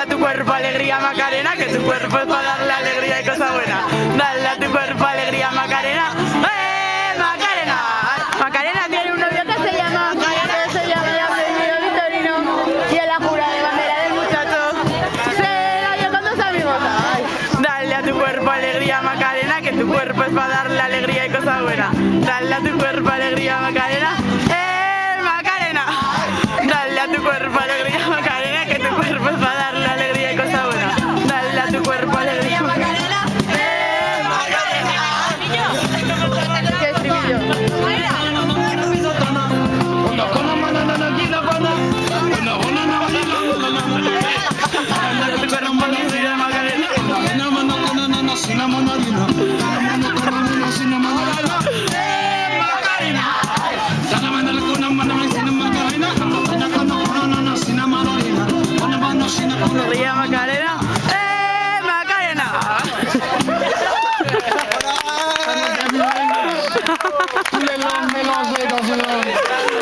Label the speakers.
Speaker 1: a tu cuerpo alegría Macarena, que tu cuerpo es para darle alegría y cosa buena. Dale a tu cuerpo alegría Macarena. Macarena. Macarena tiene un novio que se llama Apellido Vitorino y en la jura de bandera del muchacho se la dio con dos amigos. Dale a tu cuerpo alegría Macarena, que tu cuerpo es para darle alegría y cosa buena. Dale a tu cuerpo alegría Macarena. Macarena. Dale a tu cuerpo alegría Macarena, que tu cuerpo es para darle alegría y cosa buena. Dale a tu cuerpo alegría Macarena. Macarena. ¿Qué estribillo? Alegría Macarena. Macarena.
Speaker 2: Tous les longs mélanges dans une langue.